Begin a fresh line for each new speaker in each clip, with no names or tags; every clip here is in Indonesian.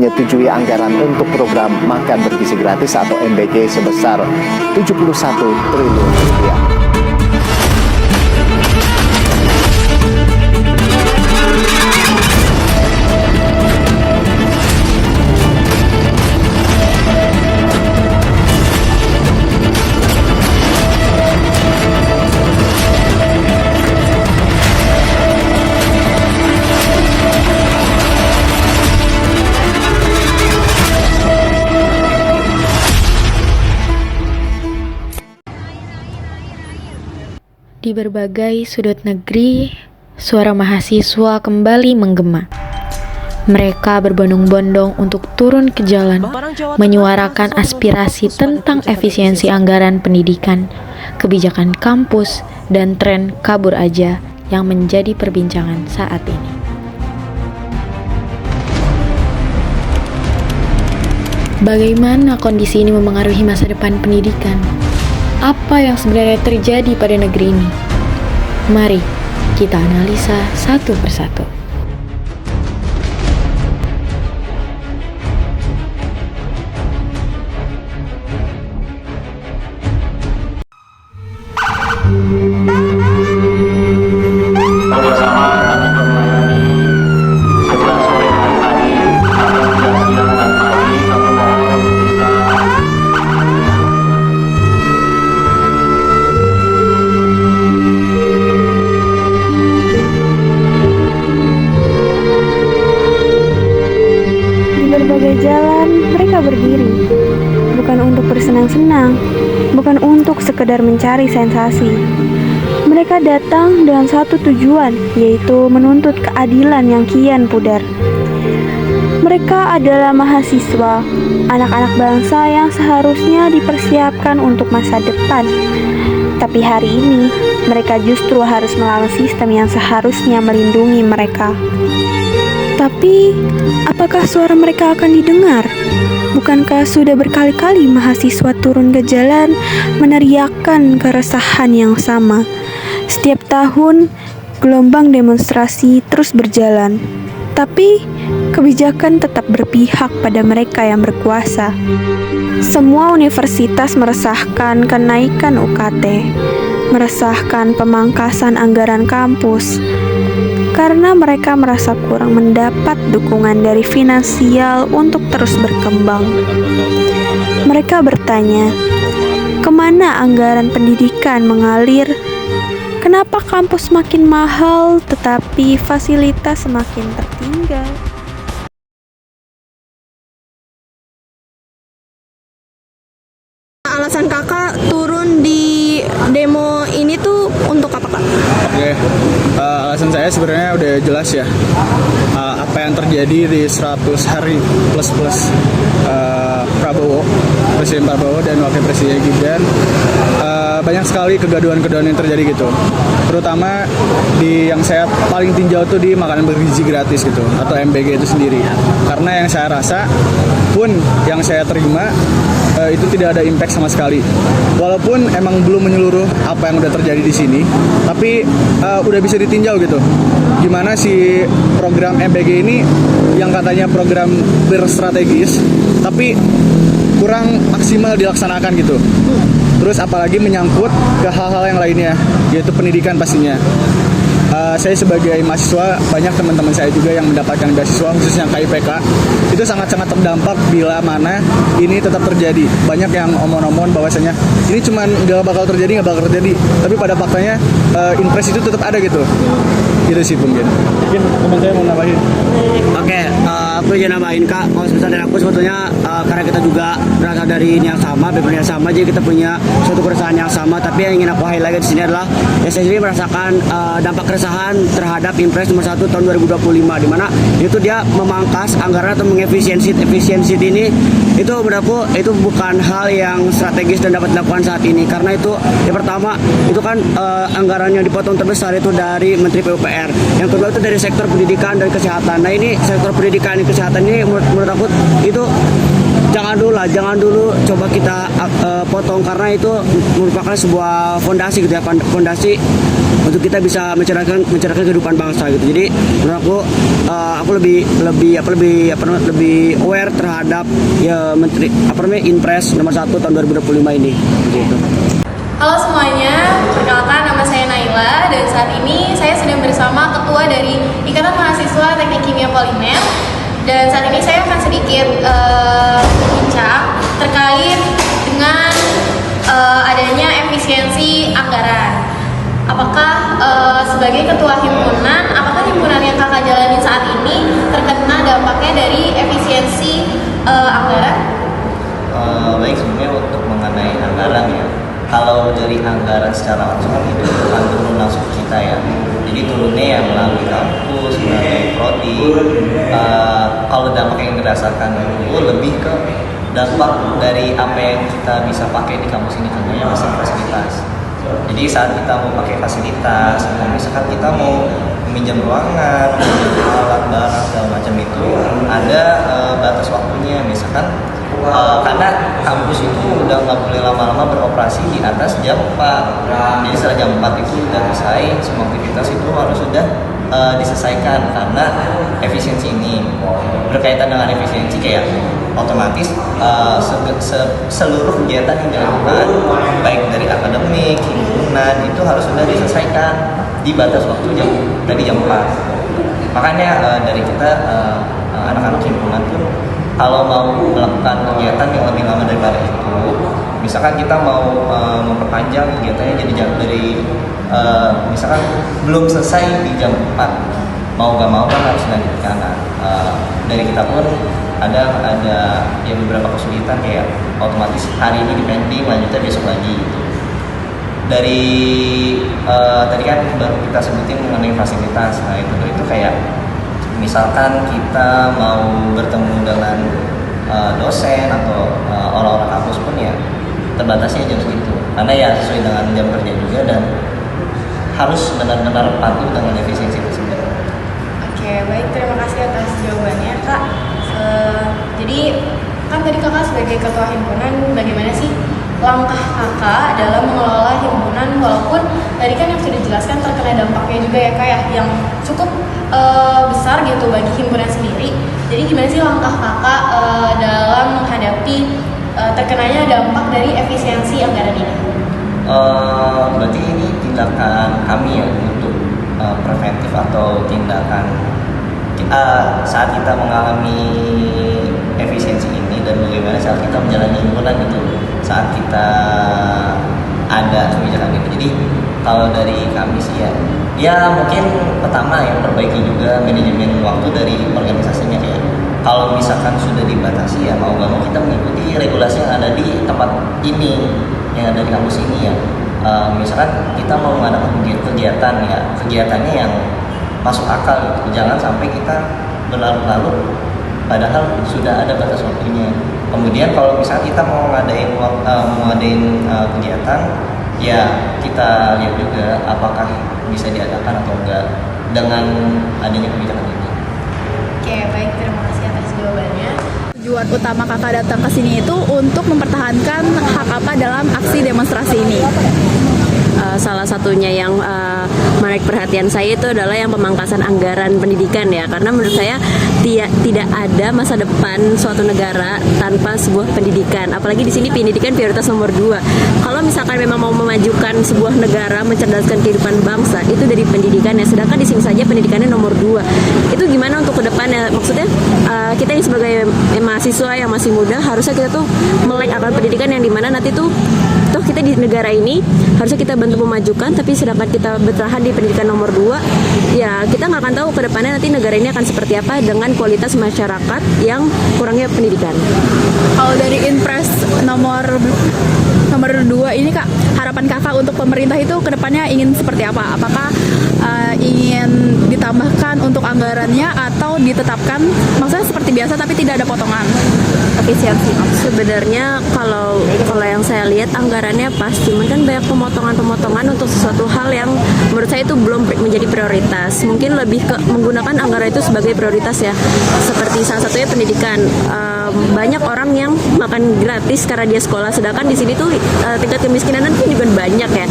menyetujui anggaran untuk program makan bergizi gratis atau MBG sebesar 71 triliun rupiah.
Di berbagai sudut negeri, suara mahasiswa kembali menggema. Mereka berbondong-bondong untuk turun ke jalan, menyuarakan aspirasi tentang efisiensi anggaran pendidikan, kebijakan kampus, dan tren kabur aja yang menjadi perbincangan saat ini. Bagaimana kondisi ini memengaruhi masa depan pendidikan? Apa yang sebenarnya terjadi pada negeri ini? Mari kita analisa satu persatu.
Berbagai jalan mereka berdiri, bukan untuk bersenang-senang, bukan untuk sekedar mencari sensasi. Mereka datang dengan satu tujuan, yaitu menuntut keadilan yang kian pudar. Mereka adalah mahasiswa, anak-anak bangsa yang seharusnya dipersiapkan untuk masa depan. Tapi hari ini, mereka justru harus melawan sistem yang seharusnya melindungi mereka. Tapi, apakah suara mereka akan didengar? Bukankah sudah berkali-kali mahasiswa turun ke jalan meneriakkan keresahan yang sama? Setiap tahun, gelombang demonstrasi terus berjalan. Tapi, kebijakan tetap berpihak pada mereka yang berkuasa. Semua universitas meresahkan kenaikan UKT, meresahkan pemangkasan anggaran kampus, karena mereka merasa kurang mendapat dukungan dari finansial untuk terus berkembang. Mereka bertanya, kemana anggaran pendidikan mengalir? Kenapa kampus makin mahal tetapi fasilitas semakin tertinggal?
Alasan kakak turun di demo ini tuh untuk apa, Kak?
Oke, alasan saya sebenarnya udah jelas ya. Apa yang terjadi di 100 hari plus Prabowo, Presiden Prabowo dan Wakil Presiden Gibran, banyak sekali kegaduhan-kegaduhan yang terjadi gitu. Terutama di yang saya paling tinjau tuh di makanan bergizi gratis gitu, atau MBG itu sendiri. Karena yang saya rasa pun yang saya terima itu tidak ada impact sama sekali. Walaupun emang belum menyeluruh apa yang udah terjadi di sini, tapi udah bisa ditinjau gitu. Gimana si program MBG ini yang katanya program berstrategis, tapi kurang maksimal dilaksanakan gitu. Terus apalagi menyangkut ke hal-hal yang lainnya, yaitu pendidikan pastinya. Saya sebagai mahasiswa, banyak teman-teman saya juga yang mendapatkan beasiswa khususnya KIPK, itu sangat-sangat terdampak bila mana ini tetap terjadi. Banyak yang omong-omong bahwasanya ini cuman nggak bakal terjadi, tapi pada faktanya impres itu tetap ada gitu. Gitu sih mungkin teman saya mau nambahin.
Oke, aku ingin nambahin Kak, kalau misalnya dari aku sebetulnya karena kita juga berasal dari ini yang sama, background yang sama, jadi kita punya suatu keresahan yang sama. Tapi yang ingin aku highlight di sini adalah ya saya sendiri merasakan dampak keresahan terhadap Impres nomor 1 tahun 2025, di mana itu dia memangkas anggaran atau mengefisiensi ini. Itu menurutku itu bukan hal yang strategis dan dapat dilakukan saat ini, karena itu yang pertama itu kan anggaran yang dipotong terbesar itu dari Menteri PUPR, yang kedua itu dari sektor pendidikan dan kesehatan. Nah ini sektor pendidikan kesehatan ini menurut aku itu jangan dulu coba kita potong, karena itu merupakan sebuah fondasi gitu ya, fondasi untuk kita bisa mencerahkan kehidupan bangsa gitu. Jadi menurut aku lebih aware terhadap ya menteri Inpres nomor 1 tahun 2025 ini gitu.
Halo semuanya, perkenalkan nama saya Naila dan saat ini saya sedang bersama ketua dari Ikatan Mahasiswa Teknik Kimia Polimer. Dan saat ini saya akan sedikit berbincang terkait dengan adanya efisiensi anggaran. Apakah sebagai ketua himpunan, apakah himpunan yang kakak jalani saat ini terkena dampaknya dari efisiensi anggaran?
Baik, sebenarnya untuk mengenai anggaran ya, kalau dari anggaran secara langsung itu bukan turun langsung ke kita ya. Jadi turunnya yang melalui kampus, melalui prodi. Kalau dampak yang dirasakan itu lebih ke dampak dari apa yang kita bisa pakai di kampus ini, contohnya fasilitas. Jadi saat kita mau pakai fasilitas, misalkan kita mau meminjam ruangan, meminjam alat barang segala macam itu ada batas waktunya, misalkan karena kampus itu udah nggak boleh lama-lama beroperasi di atas jam 4. Jadi setelah jam 4 itu udah selesai, semua aktivitas itu harus sudah diselesaikan, karena efisiensi ini berkaitan dengan efisiensi kayak otomatis seluruh kegiatan yang dilakukan baik dari akademik, himpunan itu harus sudah diselesaikan di batas waktu jam 4. Makanya dari kita anak-anak himpunan pun kalau mau melakukan kegiatan yang lebih lama daripada itu, misalkan kita mau memperpanjang kegiatannya jadi misalkan belum selesai di jam 4, mau gak mau kan harus dilanjutkan. Dari kita pun ada ya beberapa kesulitan, kayak otomatis hari ini dipending, lanjutnya besok lagi gitu. Dari tadi kan baru kita sebutin mengenai fasilitas, nah itu kayak misalkan kita mau bertemu dengan dosen atau orang-orang kampus pun ya terbatasnya jam segitu, karena ya sesuai dengan jam kerja juga dan harus benar-benar patuh dengan efisiensi tersebut.
Oke, baik, terima kasih atas jawabannya Kak. Jadi kan tadi Kakak sebagai ketua himpunan, bagaimana sih langkah Kakak dalam mengelola himpunan, walaupun tadi kan yang sudah dijelaskan terkena dampaknya juga ya Kak ya, yang cukup besar gitu bagi himpunan sendiri. Jadi gimana sih langkah Kakak dalam menghadapi terkenanya dampak dari efisiensi anggaran ini?
Berarti ini tindakan kami ya untuk preventif atau tindakan saat kita mengalami efisiensi ini, dan bagaimana saat kita menjalani himpunan gitu saat kita ada kebijakan itu. Jadi kalau dari kami sih ya mungkin pertama yang perbaiki juga manajemen waktu dari organisasinya, kayak kalau misalkan sudah dibatasi ya mau nggak mau kita mengikuti regulasi yang ada di tempat ini, yang ada di kampus ini ya. Misalkan kita mau mengadakan kegiatan ya, kegiatannya yang masuk akal gitu. Jangan sampai kita berlarut-larut padahal sudah ada batas waktunya. Kemudian kalau misalnya kita mau ngadain kegiatan ya kita lihat juga apakah bisa diadakan atau enggak dengan adanya kebijakan ini.
Oke, baik, terima kasih atas jawabannya.
Tujuan utama kakak datang ke sini itu untuk mempertahankan hak apa dalam aksi demonstrasi ini.
Salah satunya yang menarik perhatian saya itu adalah yang pemangkasan anggaran pendidikan ya, karena menurut saya tidak ada masa depan suatu negara tanpa sebuah pendidikan, apalagi di sini pendidikan prioritas nomor 2. Kalau misalkan memang mau memajukan sebuah negara, mencerdaskan kehidupan bangsa, itu dari pendidikan ya, sedangkan di sini saja pendidikannya nomor 2. Itu gimana untuk ke depannya? Maksudnya kita yang sebagai mahasiswa yang masih muda harusnya kita tuh melek akan pendidikan yang dimana nanti tuh kita di negara ini harusnya kita bantu memajukan, tapi sedangkan kita bertahan di pendidikan nomor 2 ya kita nggak akan tahu ke depannya nanti negara ini akan seperti apa dengan kualitas masyarakat yang kurangnya pendidikan.
Kalau dari Inpres nomor 2 ini Kak, harapan kakak untuk pemerintah itu kedepannya ingin seperti apa? Apakah ingin ditambahkan untuk anggarannya atau ditetapkan maksudnya seperti biasa tapi tidak ada potongan?
Efisiensi. Sebenarnya kalau yang saya lihat anggarannya pas, cuman kan banyak pemotongan untuk sesuatu hal yang menurut saya itu belum menjadi prioritas. Mungkin lebih ke menggunakan anggaran itu sebagai prioritas ya. Seperti salah satunya pendidikan. Banyak orang yang makan gratis karena dia sekolah, sedangkan di sini tuh tingkat kemiskinan pun juga banyak ya.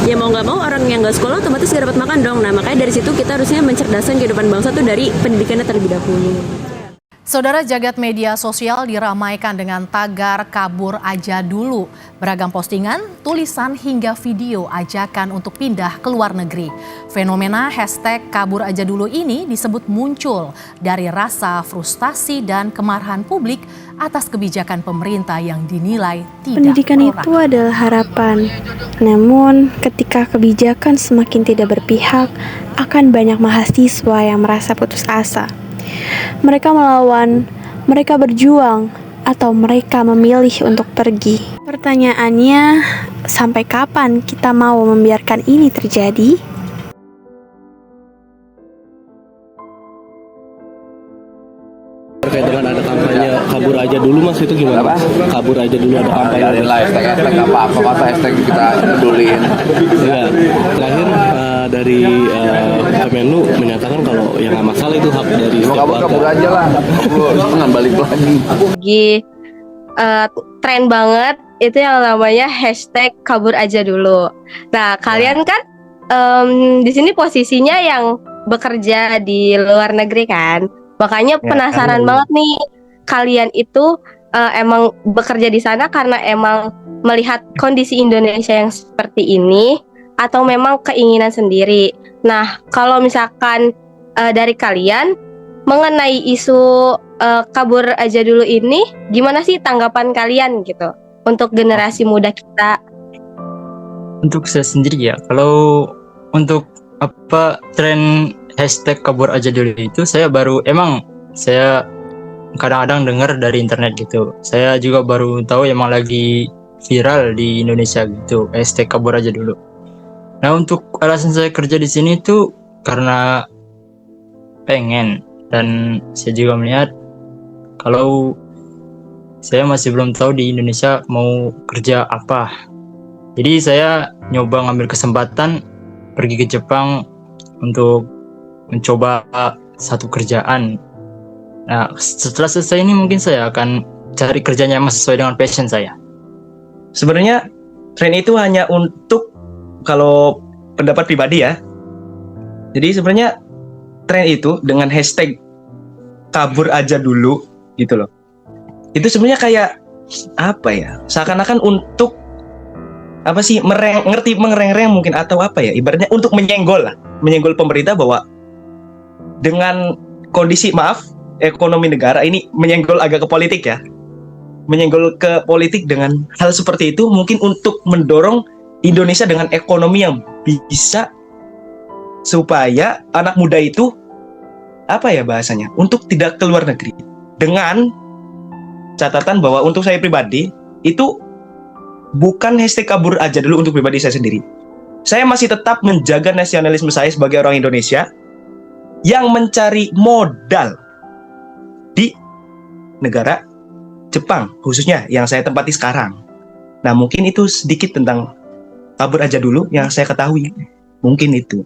Ya mau nggak mau orang yang nggak sekolah otomatis nggak dapat makan dong. Nah makanya dari situ kita harusnya mencerdaskan kehidupan bangsa tuh dari pendidikannya terlebih dahulu.
Saudara, jagat media sosial diramaikan dengan tagar kabur aja dulu. Beragam postingan, tulisan hingga video ajakan untuk pindah ke luar negeri. Fenomena hashtag kabur aja dulu ini disebut muncul dari rasa frustasi dan kemarahan publik atas kebijakan pemerintah yang dinilai tidak
Pendidikan itu adalah harapan. Namun, ketika kebijakan semakin tidak berpihak, akan banyak mahasiswa yang merasa putus asa. Mereka melawan, mereka berjuang, atau mereka memilih untuk pergi. Pertanyaannya, sampai kapan kita mau membiarkan ini terjadi?
Terkait dengan ada kampanye kabur aja dulu Mas, itu gimana? Kabur aja dulu ada kampanye.
Hashtag apa-apa, masa hashtag kita pedulin.
Ya, terakhir dari Kemenlu menyatakan kalau yang nggak masalah itu hak dari setiap warga.
Kabur aja lah, jangan balik lagi.
Tren banget itu yang namanya hashtag kabur aja dulu. Nah kalian kan di sini posisinya yang bekerja di luar negeri kan, makanya penasaran banget nih kalian itu emang bekerja di sana karena emang melihat kondisi Indonesia yang seperti ini atau memang keinginan sendiri. Nah kalau misalkan dari kalian mengenai isu kabur aja dulu ini, gimana sih tanggapan kalian gitu untuk generasi muda kita?
Untuk saya sendiri ya, kalau untuk tren hashtag kabur aja dulu itu saya kadang-kadang dengar dari internet gitu. Saya juga baru tahu emang lagi viral di Indonesia gitu, hashtag kabur aja dulu. Nah untuk alasan saya kerja di sini itu karena pengen, dan saya juga melihat kalau saya masih belum tahu di Indonesia mau kerja apa. Jadi saya nyoba ngambil kesempatan pergi ke Jepang untuk mencoba satu kerjaan. Nah setelah selesai ini mungkin saya akan cari kerjanya yang sesuai dengan passion saya.
Sebenarnya tren itu hanya untuk, kalau pendapat pribadi ya, jadi sebenarnya tren itu dengan hashtag kabur aja dulu gitu loh, itu sebenarnya kayak apa ya, seakan-akan untuk apa sih, mengereng-reng mungkin, atau apa ya, ibaratnya untuk menyenggol pemerintah bahwa dengan kondisi ekonomi negara ini, menyenggol agak ke politik ya, menyenggol ke politik dengan hal seperti itu mungkin untuk mendorong Indonesia dengan ekonomi yang bisa, supaya anak muda itu apa ya bahasanya, untuk tidak ke luar negeri, dengan catatan bahwa untuk saya pribadi itu bukan hashtag kabur aja dulu. Untuk pribadi saya sendiri, saya masih tetap menjaga nasionalisme saya sebagai orang Indonesia yang mencari modal di negara Jepang khususnya yang saya tempati sekarang. Nah mungkin itu sedikit tentang kabur aja dulu yang saya ketahui, mungkin itu.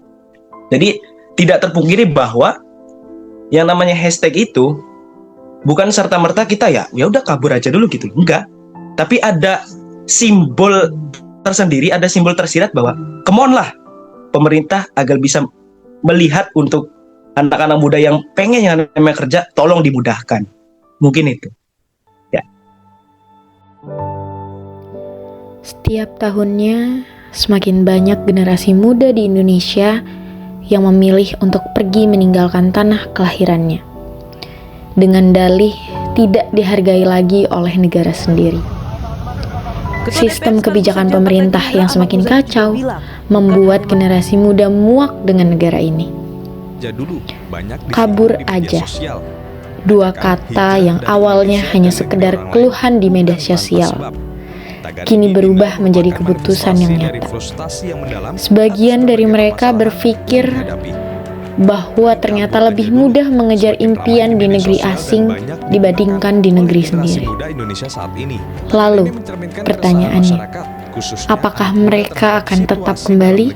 Jadi tidak terpungkiri bahwa yang namanya hashtag itu bukan serta-merta kita ya udah kabur aja dulu gitu, enggak. Tapi ada simbol tersendiri, ada simbol tersirat bahwa come on lah pemerintah agar bisa melihat untuk anak-anak muda yang pengen yang namanya kerja, tolong dimudahkan. Mungkin itu. Ya.
Setiap tahunnya semakin banyak generasi muda di Indonesia yang memilih untuk pergi meninggalkan tanah kelahirannya dengan dalih tidak dihargai lagi oleh negara sendiri. Sistem kebijakan pemerintah yang semakin kacau membuat generasi muda muak dengan negara ini. Kabur aja. Dua kata yang awalnya hanya sekedar keluhan di media sosial, kini berubah menjadi keputusan yang nyata. Sebagian dari mereka berpikir bahwa ternyata lebih mudah mengejar impian di negeri asing dibandingkan di negeri sendiri. Lalu, pertanyaannya, apakah mereka akan tetap kembali?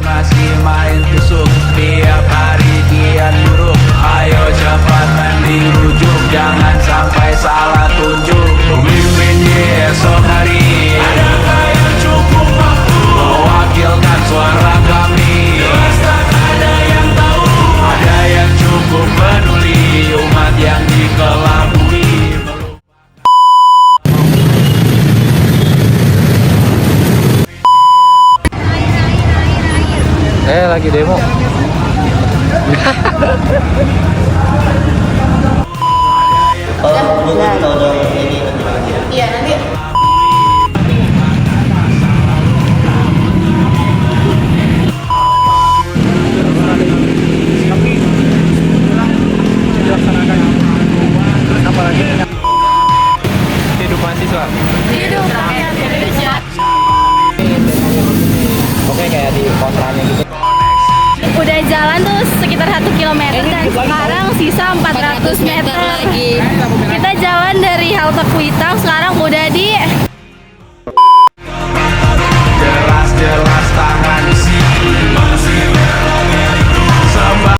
Masih main tusuk, tiap hari kian buruk. Ayo cepat mending rujuk, jangan sampai salah tunjuk. Pemimpin di esok hari, adakah yang cukup mampu mewakilkan suara kami? Jelas tak ada yang tahu, ada yang cukup peduli umat yang dikelabui.
Lagi demo.
Iya, nanti.
Hidup mahasiswa. Oke, kayak di kontranya gitu.
Udah jalan tuh sekitar 1 km dan sekarang sisa 400 meter.